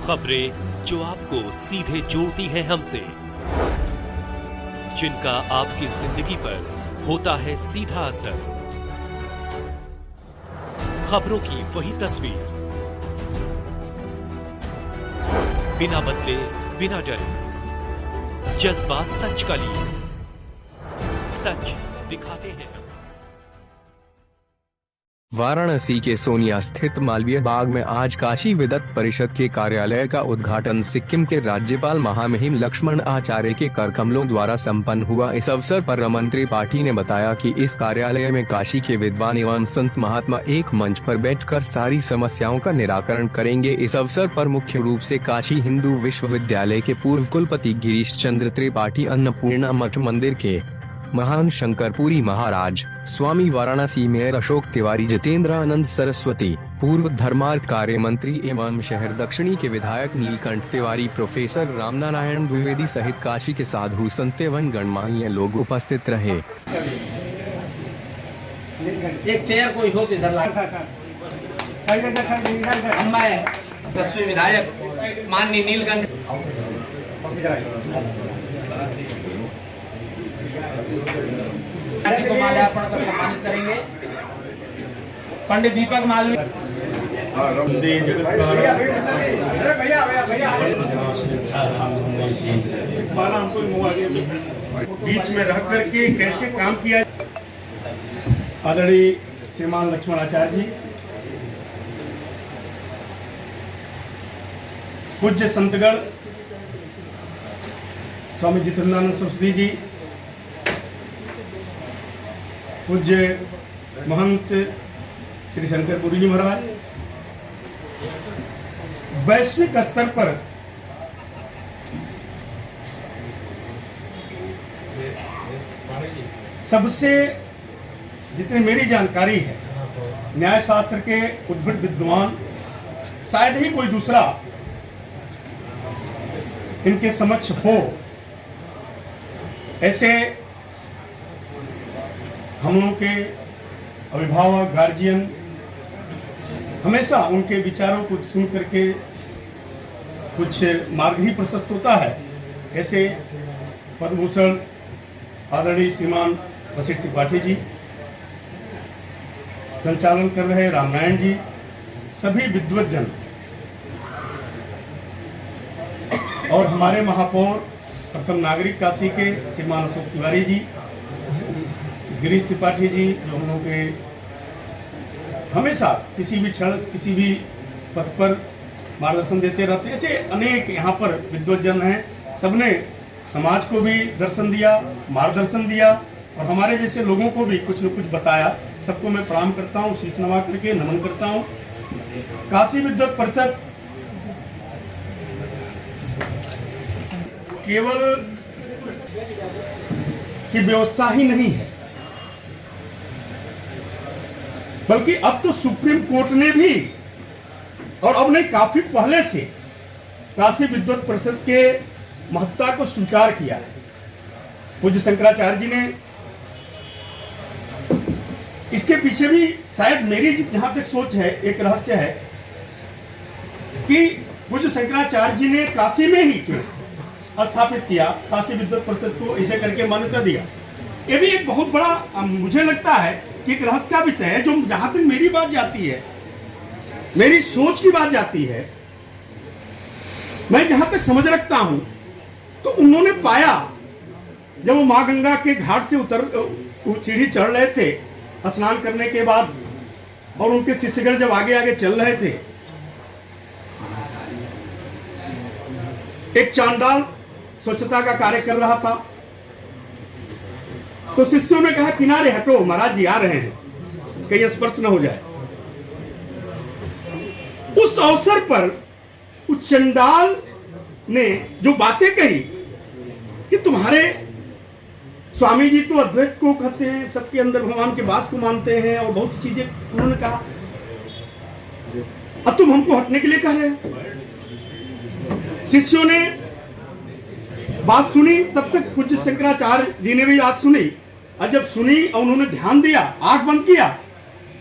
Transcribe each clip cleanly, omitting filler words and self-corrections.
खबरें जो आपको सीधे जोड़ती हैं हमसे, जिनका आपकी जिंदगी पर होता है सीधा असर। खबरों की वही तस्वीर, बिना बदले बिना डरे, जज्बा सच का लिए, सच दिखाते हैं। वाराणसी के सोनिया स्थित मालवीय बाग में आज काशी विदत परिषद के कार्यालय का उद्घाटन सिक्किम के राज्यपाल महामहिम लक्ष्मण आचार्य के कर कमलों द्वारा संपन्न हुआ। इस अवसर पर रमन त्रिपाठी ने बताया कि इस कार्यालय में काशी के विद्वान एवं संत महात्मा एक मंच पर बैठकर सारी समस्याओं का निराकरण करेंगे। इस अवसर पर मुख्य रूप से काशी हिंदू विश्वविद्यालय के पूर्व कुलपति गिरीश चंद्र त्रिपाठी, अन्नपूर्णा मठ मंदिर के महान शंकरपुरी महाराज, स्वामी वाराणसी मेयर अशोक तिवारी, जितेंद्र आनंद सरस्वती, पूर्व धर्मार्थ कार्य मंत्री एवं शहर दक्षिणी के विधायक नीलकंठ तिवारी, प्रोफेसर रामनारायण द्विवेदी सहित काशी के साधु संत एवं गणमान्य लोग उपस्थित रहे। एक चेयर कोई हो तो इधर तस्वीर विधायक माननीय नीलकंठ को माल्यार्पण कर सम्मानित करेंगे। पंडित दीपक मालवीय बीच में रह करके कैसे काम किया। आदरणीय श्रीमान लक्ष्मण आचार्य जी, पूज्य संतगण स्वामी जितेंद्रानंद सरस्वती जी, पूज्य महंत श्री शंकरपुरी जी महाराज, वैश्विक स्तर पर सबसे जितनी मेरी जानकारी है, न्याय शास्त्र के उद्भट विद्वान शायद ही कोई दूसरा इनके समक्ष हो। ऐसे हम लोगों के अभिभावक, गार्जियन हमेशा उनके विचारों को सुन करके कुछ मार्ग ही प्रशस्त होता है। ऐसे पद्मभूषण आदरणीय श्रीमान वशिष्ठ त्रिपाठी जी, संचालन कर रहे रामनारायण जी, सभी विद्वज्जन और हमारे महापौर प्रथम नागरिक काशी के श्रीमान अशोक तिवारी जी, गिरीश त्रिपाठी जी, जो हम लोग के हमेशा किसी भी क्षण किसी भी पथ पर मार्गदर्शन देते रहते हैं। ऐसे अनेक यहाँ पर विद्वज्जन हैं, सबने समाज को भी दर्शन दिया, मार्गदर्शन दिया और हमारे जैसे लोगों को भी कुछ न कुछ बताया। सबको मैं प्रणाम करता हूँ, शीश नवा करके नमन करता हूँ। काशी विद्वत परिषद केवल की व्यवस्था ही नहीं है, बल्कि अब तो सुप्रीम कोर्ट ने भी और अब नहीं काफी पहले से काशी विद्वत परिषद के महत्ता को स्वीकार किया है। पूज्य शंकराचार्य जी ने इसके पीछे भी शायद मेरी जहां तक सोच है, एक रहस्य है कि पूज्य शंकराचार्य जी ने काशी में ही क्यों स्थापित किया, काशी विद्वत परिषद को ऐसे करके मान्यता दिया। ये भी एक बहुत बड़ा मुझे लगता है कि एक रहस्य का विषय है। जो जहां तक मेरी बात जाती है, मेरी सोच की बात जाती है, मैं जहां तक समझ रखता हूं, तो उन्होंने पाया जब वो मां गंगा के घाट से सीढ़ी चढ़ रहे थे स्नान करने के बाद, और उनके शिष्यगण जब आगे आगे चल रहे थे, एक चांडाल स्वच्छता का कार्य कर रहा था, तो शिष्यों ने कहा किनारे हटो, महाराज जी आ रहे हैं, कहीं स्पर्श न हो जाए। उस अवसर पर उस चंडाल ने जो बातें कही कि तुम्हारे स्वामी जी तो अद्वैत को कहते हैं, सबके अंदर भगवान के वास को मानते हैं और बहुत सी चीजें उन्होंने कहा, अब तुम हमको हटने के लिए कह रहे हो। शिष्यों ने बात सुनी, तब तक पूज्य शंकराचार्य जी ने भी बात सुनी, और जब सुनी और उन्होंने ध्यान दिया, आंख बंद किया,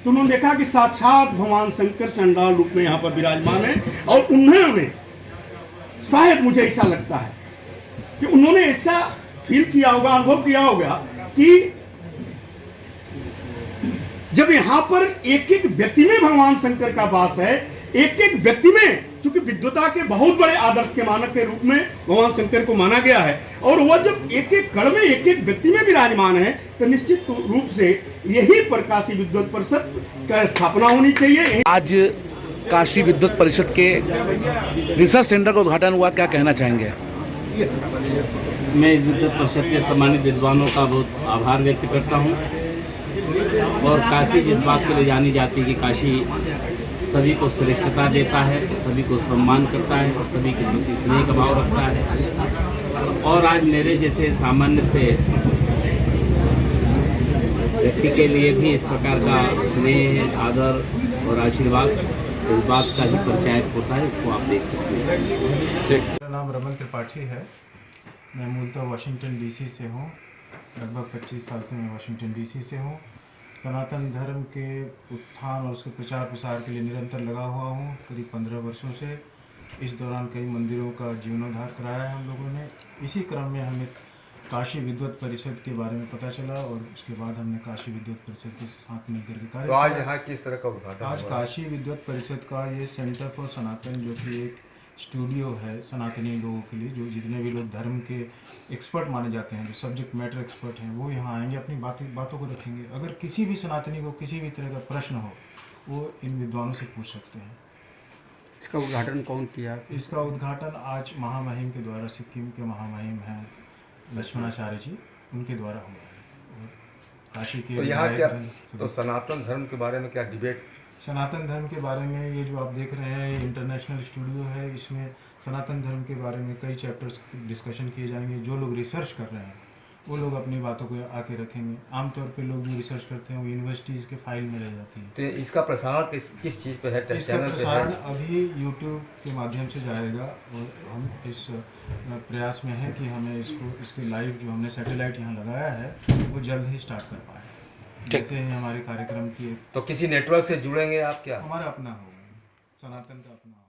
तो उन्होंने देखा कि साक्षात भगवान शंकर चंडाल रूप में यहाँ पर विराजमान है। और उन्होंने शायद मुझे ऐसा लगता है कि उन्होंने ऐसा फील किया होगा, अनुभव किया होगा कि जब यहां पर एक एक व्यक्ति में भगवान शंकर का वास है, एक एक व्यक्ति में, चूंकि विद्वता के बहुत बड़े आदर्श के मानक के रूप में भगवान शंकर को माना गया है, और वह जब एक एक कण में एक एक व्यक्ति में विराजमान है, तो निश्चित रूप से यही पर काशी विद्वत परिषद का स्थापना होनी चाहिए। आज काशी विद्वत परिषद के रिसर्च सेंटर का उद्घाटन हुआ, क्या कहना चाहेंगे? मैं इस विद्वत परिषद के सम्मानित विद्वानों का बहुत आभार व्यक्त करता हूँ। और काशी जिस बात के लिए जानी जाती है कि काशी सभी को श्रेष्ठता देता है, सभी को सम्मान करता है, सभी के प्रति स्नेह का भाव रखता है। और आज मेरे जैसे सामान्य से व्यक्ति के लिए भी इस प्रकार का स्नेह, आदर और आशीर्वाद इस बात का ही परिचायक होता है, इसको आप देख सकते हैं। मेरा नाम रमन त्रिपाठी है। मैं मूलतः वाशिंगटन डीसी से हूँ। लगभग 25 साल से मैं वाशिंगटन डीसी से हूँ। सनातन धर्म के उत्थान और उसके प्रचार प्रसार के लिए निरंतर लगा हुआ हूँ करीब 15 वर्षों से। इस दौरान कई मंदिरों का जीर्णोद्धार कराया है हम लोगों ने। इसी क्रम में हमें काशी विद्वत परिषद के बारे में पता चला और उसके बाद हमने काशी विद्वत परिषद के साथ मिलकर के कार्य। तो आज यहाँ किस तरह का उद्घाटन? आज काशी विद्वत परिषद का ये सेंटर फॉर सनातन, जो कि एक स्टूडियो है सनातनी लोगों के लिए, जो जितने भी लोग धर्म के एक्सपर्ट माने जाते हैं, जो सब्जेक्ट मैटर एक्सपर्ट हैं, वो यहाँ आएंगे, अपनी बातों को रखेंगे। अगर किसी भी सनातनी को किसी भी तरह का प्रश्न हो, वो इन विद्वानों से पूछ सकते हैं। इसका उद्घाटन कौन किया? इसका उद्घाटन आज महामहिम के द्वारा, सिक्किम के महामहिम हैं लक्ष्मणाचार्य जी, उनके द्वारा हुआ है। और काशी के तो यहाँ क्या, तो सनातन धर्म के बारे में क्या डिबेट? सनातन धर्म के बारे में ये जो आप देख रहे हैं, ये इंटरनेशनल स्टूडियो है। इसमें सनातन धर्म के बारे में कई चैप्टर्स डिस्कशन किए जाएंगे। जो लोग रिसर्च कर रहे हैं वो लोग अपनी बातों को आके रखेंगे। आमतौर पे लोग जो रिसर्च करते हैं वो यूनिवर्सिटीज़ के फाइल में रह जाती है। तो इसका प्रसारण किस चीज़ पे है? इसका प्रसारण अभी यूट्यूब के माध्यम से जाएगा और हम इस प्रयास में हैं कि हमें इसके लाइव जो हमने सैटेलाइट यहाँ लगाया है वो जल्द ही स्टार्ट कर पाए। जैसे ही हमारे कार्यक्रम की, तो किसी नेटवर्क से जुड़ेंगे आप क्या? हमारा अपना होगा, सनातन का अपना।